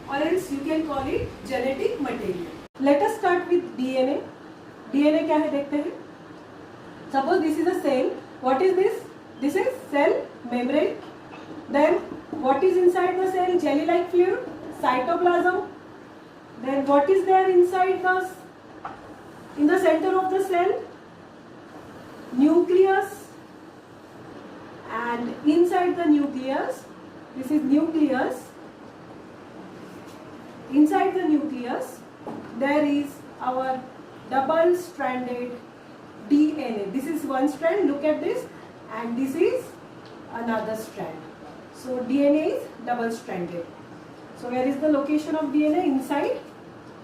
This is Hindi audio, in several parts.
or else you can call it genetic material. Let us start with DNA. DNA क्या है देखते हैं. Suppose this is a cell. What is this? This is cell membrane. Then what is inside the cell? Jelly-like fluid, cytoplasm. Then what is there inside in the center of the cell? Nucleus. And inside the nucleus, this is nucleus. Inside the nucleus, there is our double-stranded DNA. This is one strand, look at this, and this is another strand. So DNA is double-stranded. So where is the location of DNA? Inside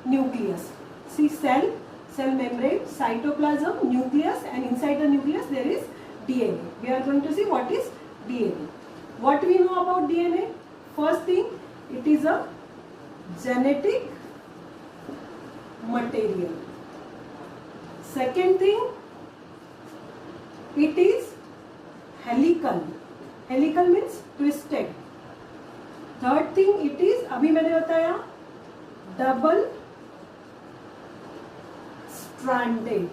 nucleus. See, cell membrane, cytoplasm, nucleus, and inside the nucleus there is DNA. We are going to see what is DNA. What we know about DNA? First thing, it is a genetic material. Second thing, it is helical. Helical means twisted. Third thing, it is, अभी मैंने बताया, double stranded.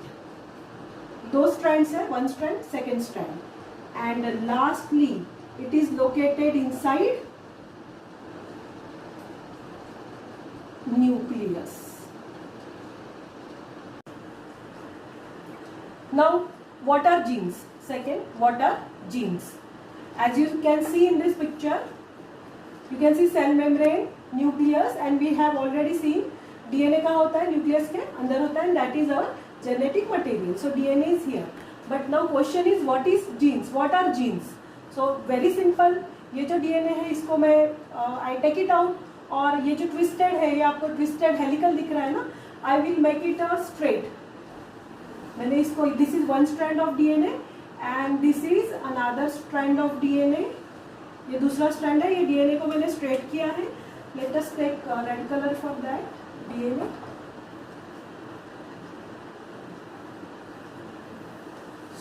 दो strands है, one strand, second strand. And lastly, it is located inside nucleus. Now, what are genes? Second, what are genes? As you can see in this picture, you can see cell membrane, nucleus, and we have already seen DNA कहाँ होता है? Nucleus के अंदर होता है, and that is our genetic material. So DNA is here. But now question is, what is genes? What are genes? So very simple. ये जो DNA है, इसको मैं I take it out, और ये जो twisted है, ये आपको twisted helical दिख रहा है ना? I will make it a straight. मैंने इसको, this is one strand of DNA and this is another strand of DNA. ये दूसरा strand है, ये DNA को मैंने straight किया है. Let us take red color for that DNA.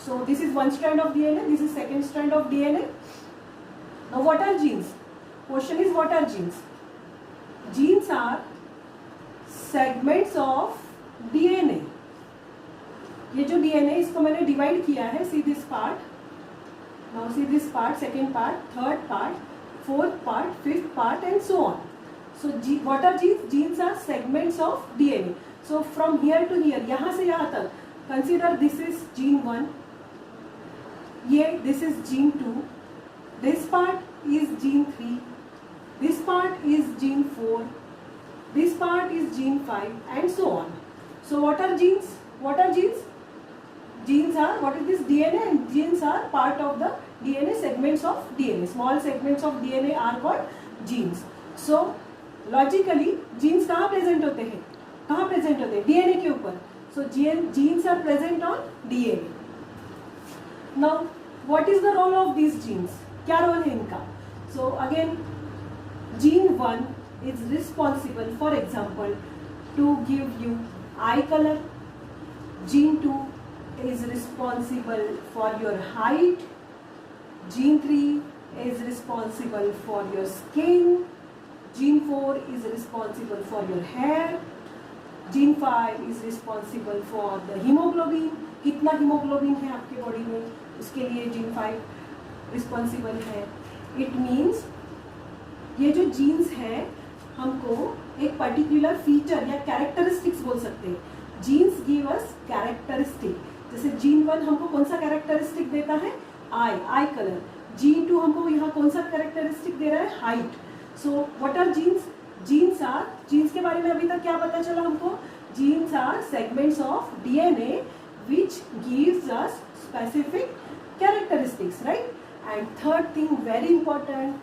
So this is one strand of DNA, this is second strand of DNA. Now what are genes? Question is, what are genes? Genes are segments of DNA. ये जो DNA इसको मैंने divide किया है, see this part. Now see this part, second part, third part, fourth part, fifth part, and so on. So what are genes? Genes are segments of DNA. So from here to here, यहाँ से यहाँ तक, consider this is gene 1. ये this is gene 2. This part is gene 3. This part is gene 4. This part is gene 5, and so on. So what are genes? What are genes? Genes are, what is this? DNA, and genes are part of the DNA, segments of DNA. Small segments of DNA are called genes. So logically, genes कहाँ present होते हैं? कहाँ present होते हैं? DNA के ऊपर. So genes are present on DNA. Now, what is the role of these genes? क्या role है इनका? So again, gene 1 is responsible, for example, to give you eye color. Gene 2 is responsible for your height. Gene 3 is responsible for your skin. Gene 4 is responsible for your hair. Gene 5 is responsible for the hemoglobin. कितना hemoglobin है आपके बॉडी में, उसके लिए gene 5 responsible है. It means ये जो genes है हमको एक particular feature या characteristics बोल सकते हैं. Genes give us characteristic. जैसे gene 1 हमको कौन सा characteristic देता है? eye color. Gene 2 हमको यहाँ कौन सा characteristic दे रहा है? height. So what are genes? Genes के बारे में अभी तक क्या पता चला हमको? Genes are segments of DNA which gives us specific characteristics, right? And third thing, very important,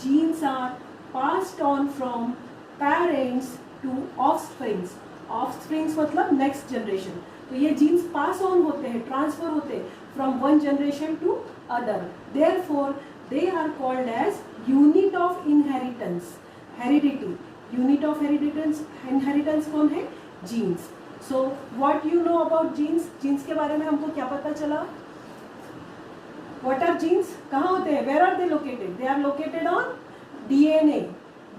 genes are passed on from parents to offsprings. Offsprings मतलब next generation. तो ये genes pass on होते हैं, transfer होते हैं from one generation to other. Therefore, they are called as unit of inheritance. Heredity. Unit of inheritance कौन है? Genes. So what you know about genes? Genes के बारे में हमको क्या पता चला? What are genes? कहाँ होते हैं? Where are they located? They are located on DNA.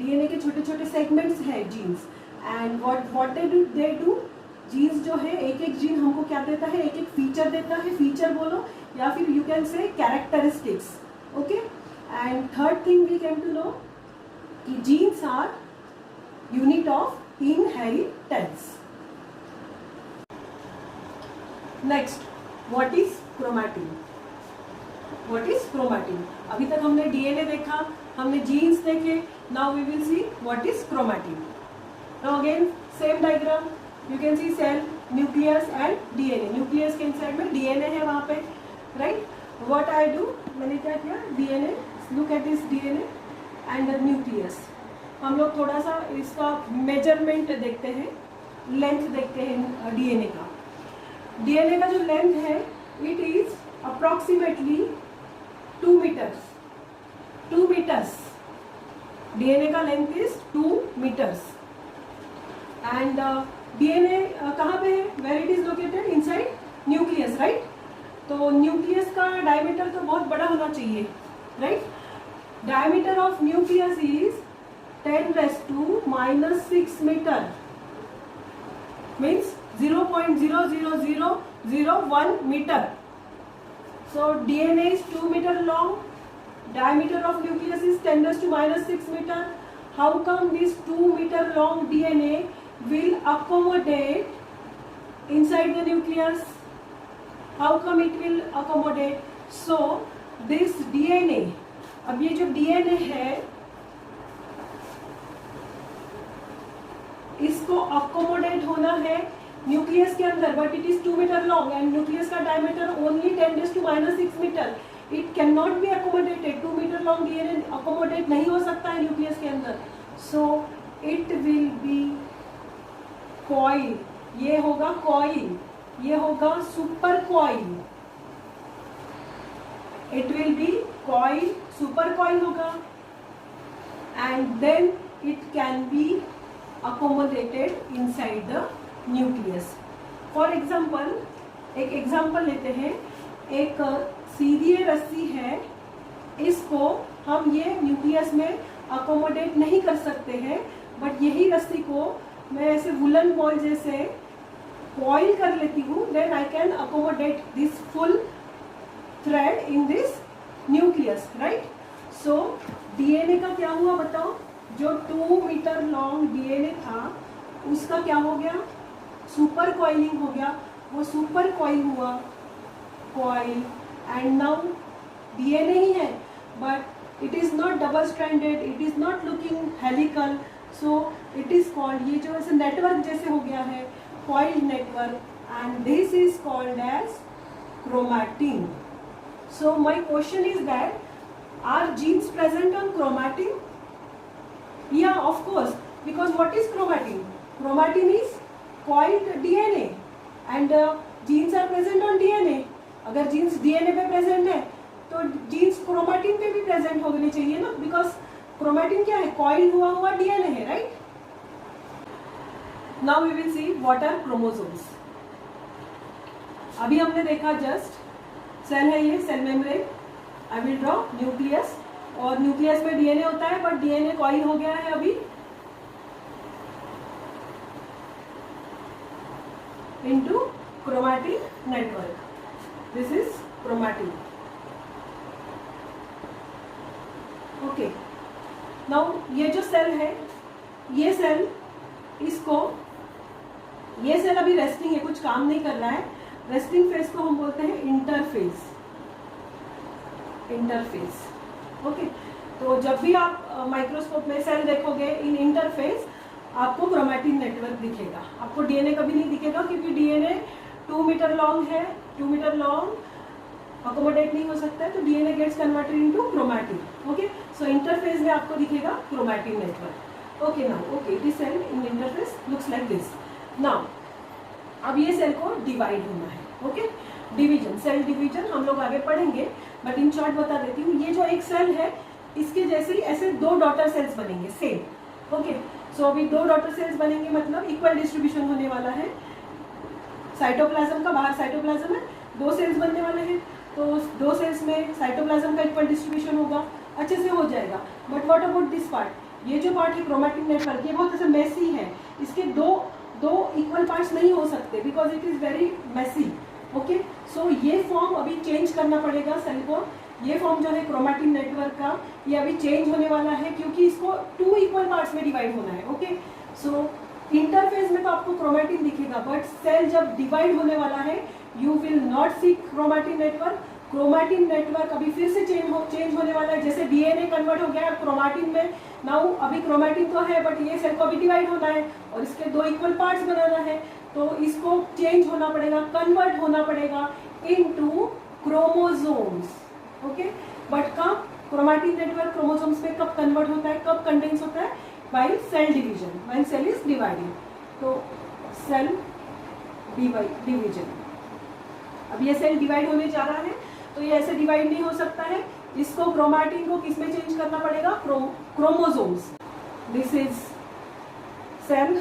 DNA के छोटे छोटे सेगमेंट्स हैं genes, and what they do, genes जो है एक एक जीन हमको क्या देता है, एक एक फीचर देता है, फीचर बोलो या फिर you can say characteristics, okay. And third thing we can to know कि genes are unit of inheritance. Next, what is chromatin? What is chromatin? अभी तक हमने डीएनए देखा, हमने जीन्स देखे, now we will see what is chromatin. Now again same diagram, you can see cell, nucleus and DNA. Nucleus के इनसाइड में डीएनए है वहां पे, राइट। व्हाट आई डू, मैंने क्या किया, DNA, look at this DNA and the nucleus. हम लोग थोड़ा सा इसका मेजरमेंट देखते हैं, लेंथ देखते हैं डीएनए का। डीएनए का जो लेंथ है it is approximately 2 metres. 2 metres DNA का length is 2 metres. And DNA कहाँ पे है, where it is located, inside nucleus, right. तो न्यूक्लियस का डायमीटर तो बहुत बड़ा होना चाहिए, right. Diameter of nucleus is 10⁻⁻6 metre, means 0.00001 meter. So DNA is 2 meter long, diameter of nucleus is 10⁻⁻6 meter. How come this 2 meter long DNA will accommodate inside the nucleus? How come it will accommodate? So this DNA, अब ये जो DNA है इसको अकोमोडेट होना है न्यूक्लियस के अंदर, but it is 2 metre long and nucleus का diameter only 10⁻⁻6 metre. It can not be accommodated, 2 metre long DNA accommodate नहीं हो सकता है न्यूक्लियस के अंदर। So it will be coil, ये होगा कॉइल, ये होगा super coil. It will be coil, super coil होगा, and then it can be accommodated inside the nucleus. For example, एक एग्जाम्पल लेते हैं, एक सीधी रस्सी है, इसको हम ये न्यूक्लियस में अकोमोडेट नहीं कर सकते हैं, बट यही रस्सी को मैं ऐसे वुलन बॉल जैसे कॉइल कर लेती हूँ, then I can accommodate this full thread in this nucleus, right. So DNA का क्या हुआ बताओ, जो 2 मीटर लॉन्ग डीएनए था उसका क्या हो गया, सुपर कॉइलिंग हो गया, वो सुपर कॉइल हुआ, कॉइल, एंड नाउ डीएनए ही है but it is not double stranded, it is not looking helical, so it is called, ये जो ऐसे नेटवर्क जैसे हो गया है, coil network, and this is called as chromatin. So my question is that are genes present on chromatin? Yeah, of course, because what is chromatin? Chromatin is coiled DNA and genes are present on DNA. अगर genes DNA पे present है तो genes chromatin पे भी present होने चाहिए ना, because chromatin क्या है, coil हुआ DNA है, right? Now we will see what are chromosomes. अभी हमने देखा just सेल है, ये cell membrane, I will draw nucleus, और न्यूक्लियस में डीएनए होता है बट डीएनए कॉइल हो गया है अभी into chromatin network. This is chromatin. Okay, now ये जो सेल है, ये सेल, इसको, ये सेल अभी रेस्टिंग है, कुछ काम नहीं कर रहा है. रेस्टिंग फेज को हम बोलते हैं इंटरफेज. Interphase, okay. तो जब भी आप माइक्रोस्कोप में सेल देखोगे इन इंटरफेज, आपको क्रोमैटिन नेटवर्क दिखेगा. आपको डीएनए कभी नहीं दिखेगा क्योंकि डीएनए 2 मीटर लॉन्ग है, 2 मीटर लॉन्ग अकोमोडेट नहीं हो सकता है, तो DNA gets converted into chromatin. Okay, so interphase में आपको दिखेगा chromatin network. Okay, now okay, this cell in interphase looks like this. Now अब ये सेल को डिवाइड होना है. ओके, डिवीजन, सेल डिवीजन हम लोग आगे पढ़ेंगे, बट इन शॉर्ट बता देती हूँ. ये जो एक सेल है, इसके जैसे ही ऐसे 2 डॉटर सेल्स बनेंगे सेम. ओके, सो अभी 2 डॉटर सेल्स बनेंगे, मतलब इक्वल डिस्ट्रीब्यूशन होने वाला है. साइटोप्लाज्म का, बाहर साइटोप्लाज्म है, 2 सेल्स बनने वाले हैं, तो 2 सेल्स में साइटोप्लाज्म का इक्वल डिस्ट्रीब्यूशन होगा, अच्छे से हो जाएगा. But what about this part, ये जो पार्ट है क्रोमैटिन नेटवर्क, ये बहुत ऐसा मेसी है, इसके दो इक्वल पार्ट्स नहीं हो सकते because it is very messy. Okay, so ये फॉर्म अभी चेंज करना पड़ेगा सेल को। ये फॉर्म जो है क्रोमैटिन नेटवर्क का, ये अभी चेंज होने वाला है क्योंकि इसको 2 इक्वल पार्ट्स में डिवाइड होना है। ओके, सो इंटरफेस में तो आपको क्रोमैटिन दिखेगा, बट सेल जब डिवाइड होने वाला है you will not see chromatin network. Chromatin network अभी फिर से चेंज होने वाला है, जैसे डीएनए कन्वर्ट हो गया है क्रोमैटिन में। नाउ अभी क्रोमैटिन तो है बट ये सेल को अभी डिवाइड होना है और इसके 2 इक्वल पार्ट्स बनाना है, तो इसको चेंज होना पड़ेगा, कन्वर्ट होना पड़ेगा इनटू क्रोमोसोम्स। ओके, बट कब क्रोमैटिन नेटवर्क क्रोमोसोम्स में कब कन्वर्ट होता है, कब कंडेंस होता है? By cell division, when cell is dividing. तो सेल डिवीजन, अब ये सेल डिवाइड होने जा रहा है तो ये ऐसे डिवाइड नहीं हो सकता है, इसको क्रोमैटिन को किस में चेंज करना पड़ेगा? Chromosomes. This is cell,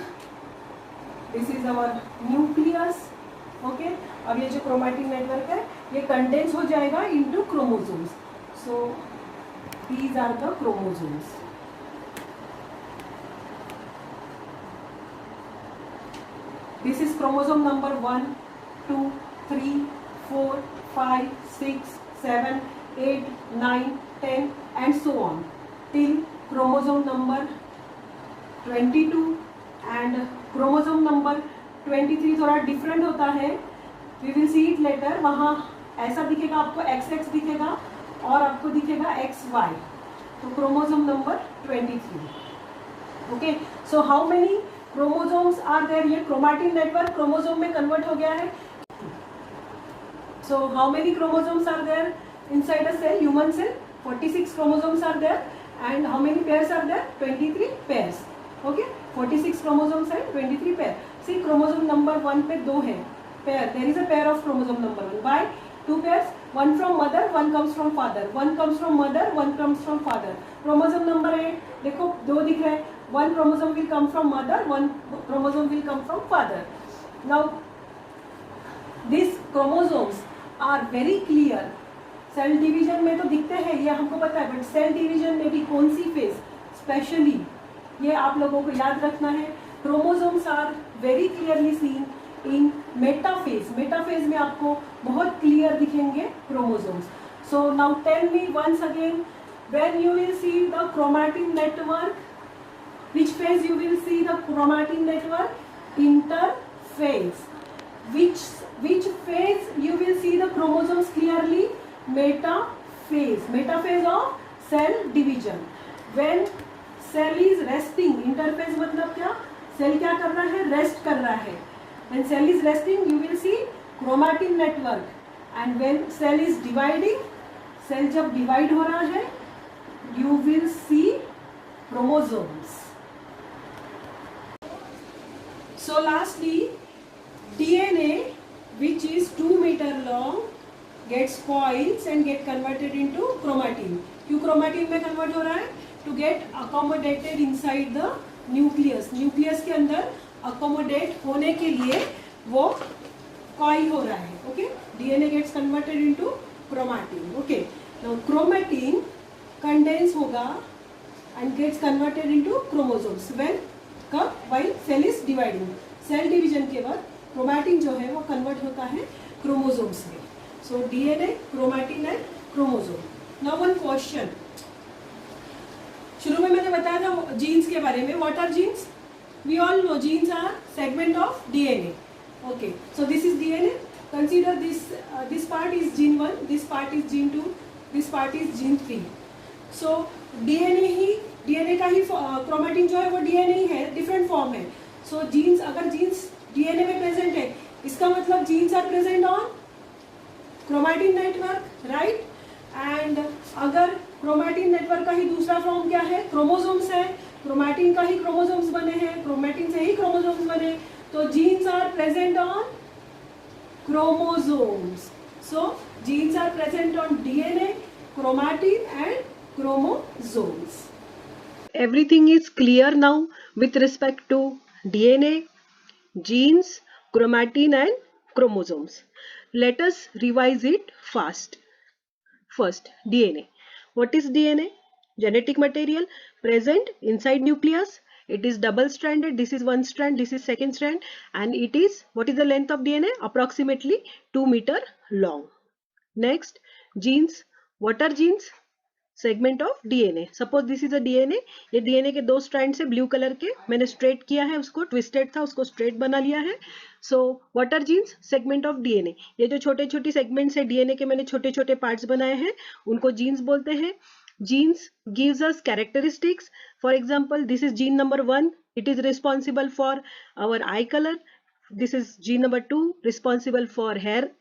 this is our nucleus. Okay, अब ये जो क्रोमैटिन नेटवर्क है ये कंडेंस हो जाएगा into chromosomes. So these are the chromosomes. This is chromosome number 1, 2, 3, 4, 5, 6, 7, 8, 9, 10 and so on till chromosome number 22 and chromosome number 23 थोड़ा डिफरेंट होता है, we will see it later। वहाँ ऐसा दिखेगा आपको, XX दिखेगा और आपको दिखेगा XY, तो chromosome number 23। Okay, so how many chromosomes are there? ये क्रोमैटिन नेटवर्क क्रोमोसोम में कन्वर्ट हो गया है। So how many chromosomes are there inside a cell, human cell? 46 chromosomes are there and how many pairs are there? 23 pairs. Okay, 46 chromosomes and 23 pair. See, chromosome number 1 पे 2 है pair, there is a pair of chromosome number 1 by 2 pairs, one from mother, one comes from father, one comes from mother, one comes from father। chromosome number 8 देखो 2 दिख रहा है, one chromosome will come from mother, one chromosome will come from father। Now these chromosomes are very clear. Cell division में तो दिखते हैं, ये हमको पता है, बट सेल डिवीजन में भी कौन सी फेज स्पेशली ये आप लोगों को याद रखना है। Chromosomes are very clearly seen in metaphase. Metaphase में आपको बहुत क्लियर दिखेंगे chromosomes. So now tell me once again, when you will see the chromatin network, which phase you will see the chromatin network? Interphase। which phase you will see the chromosomes clearly? Metaphase। metaphase of cell division। when cell is resting, interphase मतलब क्या? cell क्या कर रहा है? rest कर रहा है। when cell is resting you will see chromatin network, and when cell is dividing, cell जब divide हो रहा है you will see chromosomes। So lastly, DNA which is 2 meter long gets coils and get converted into chromatin। क्यों chromatin में convert हो रहा है? To get accommodated inside the nucleus। nucleus के अंदर accommodate होने के लिए वो coil हो रहा है। Okay, DNA gets converted into chromatin। Okay, now chromatin condense होगा and gets converted into chromosomes when कब? while cell is dividing। Cell division के बाद क्रोमैटिन जो है वो कन्वर्ट होता है क्रोमोसोम्स में। So DNA, chromatin and chromosome. Now one question, शुरू में मैंने बताया था जीन्स के बारे में। What are genes? We all know genes are segment of DNA. Okay, so this is DNA. Consider this part is gene 1, this part is gene 2, this part is gene 3। So DNA का ही क्रोमैटिन जो है वो डीएनए ही है, डिफरेंट फॉर्म है। सो जीन्स, अगर जीन्स डीएनए में प्रेजेंट है इसका मतलब genes are present on chromatin network, right? And अगर क्रोमैटिन नेटवर्क का ही दूसरा फॉर्म क्या है? क्रोमोसोम्स है। क्रोमैटिन का ही क्रोमोसोम्स बने हैं, क्रोमैटिन से ही क्रोमोसोम्स बने, तो genes are present on chromosomes. So genes are present on DNA, chromatin and chromosomes। Everything is clear now with respect to DNA, genes, chromatin and chromosomes। Let us revise it fast। First, DNA। What is DNA? genetic material present inside nucleus. It is double stranded. This is one strand, this is second strand, and it is, what is the length of DNA? Approximately 2 meter long. Next, genes. What are genes? Segment of DNA. Suppose this is a DNA. ये डीएनए के 2 स्ट्रैंड से ब्लू कलर के मैंने स्ट्रेट किया है, उसको ट्विस्टेड था उसको स्ट्रेट बना लिया है. So what are genes? Segment of DNA. ये जो छोटे छोटे सेगमेंट्स है डीएनए के, मैंने छोटे छोटे पार्ट्स बनाए हैं, उनको जीन्स बोलते हैं. Genes gives us characteristics. For example, this is gene number 1. It is responsible for our eye colour. This is gene number 2, responsible for hair.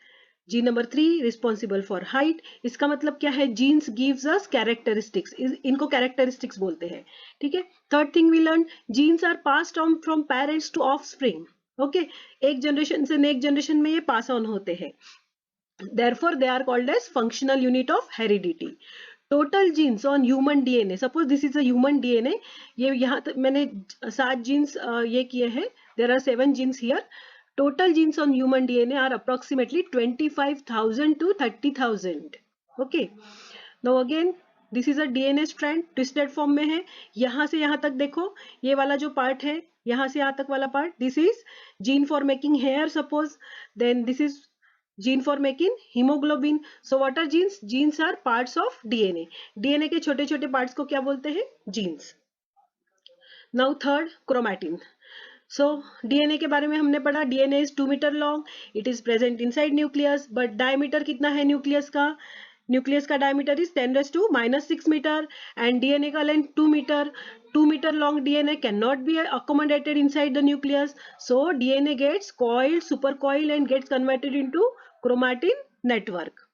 Gene number 3 responsible for height. इसका मतलब क्या है? Genes gives us characteristics. इनको कैरेक्टरिस्टिक्स बोलते हैं. ठीक है. Third thing we learn, genes are passed on from parents to offspring. Okay, एक जनरेशन से नेक्स्ट जनरेशन में ये पास ऑन होते हैं. therefore they are called as functional unit of heredity. Total genes on human DNA, suppose this is a human DNA. ये यहाँ तक मैंने 7 genes ये किए हैं. there are 7 genes here. Total genes on human DNA are approximately 25,000 to 30,000. Okay. Now again, this is a DNA strand, twisted form में है. यहाँ से यहाँ तक देखो, ये वाला जो part है, यहाँ से यहाँ तक वाला part, this is gene for making hair suppose. Then this is gene for making hemoglobin. So what are genes? Genes are parts of DNA. DNA के छोटे छोटे parts को क्या बोलते हैं? Genes. Now third, chromatin. So DNA के बारे में हमने पढ़ा. DNA is 2 meter long. It is present inside nucleus. But diameter कितना है nucleus का? Nucleus का diameter is 10⁻⁻⁶ meter and DNA का length 2 meter. 2 meter long DNA cannot be accommodated inside the nucleus. So DNA gets coiled, supercoiled and gets converted into chromatin network.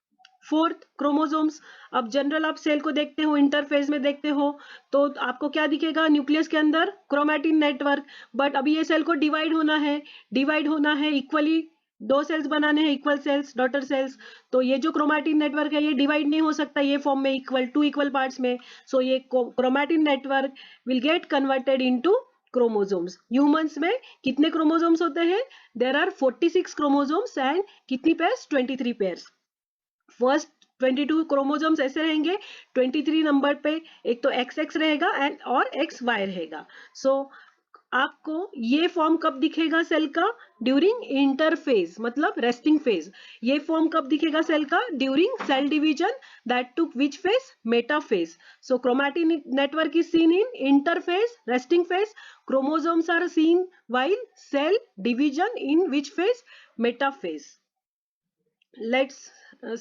Fourth, chromosomes. अब जनरल आप सेल को देखते हो, इंटरफेज में देखते हो, तो आपको क्या दिखेगा? न्यूक्लियस के अंदर क्रोमैटिन नेटवर्क. बट अभी ये सेल को डिवाइड होना है इक्वली. 2 सेल्स बनाने हैं, इक्वल सेल्स, डॉटर सेल्स. तो ये जो क्रोमैटिन नेटवर्क है ये डिवाइड नहीं हो सकता ये फॉर्म में, इक्वल पार्ट्स में. सो ये chromatin network will get converted into chromosomes. Humans में कितने क्रोमोसोम्स होते हैं? देयर आर 46 क्रोमोसोम्स एंड कितनी पेयर्स? 23 पेयर्स. फर्स्ट 22 क्रोमोसोम्स ऐसे रहेंगे, 23 नंबर पे एक तो XX रहेगा एंड और XY रहेगा. सो आपको ये फॉर्म कब दिखेगा सेल का? ड्यूरिंग इंटरफेज, मतलब रेस्टिंग फेज. ये फॉर्म कब दिखेगा सेल का? During cell division. That took which phase? Metaphase. So chromatin network is seen in interphase, resting phase. Chromosomes are seen while cell division in which phase? Metaphase. Let's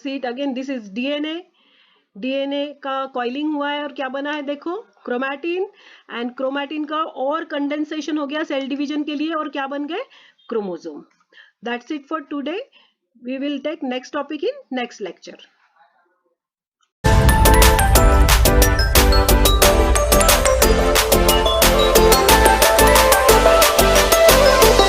see it again. This is DNA. DNA का कॉइलिंग हुआ है और क्या बना है देखो? क्रोमैटिन. एंड क्रोमैटिन का और कंडेंसेशन हो गया सेल डिवीजन के लिए और क्या बन गए? Chromosome. That's it for today. We will take next topic in next lecture.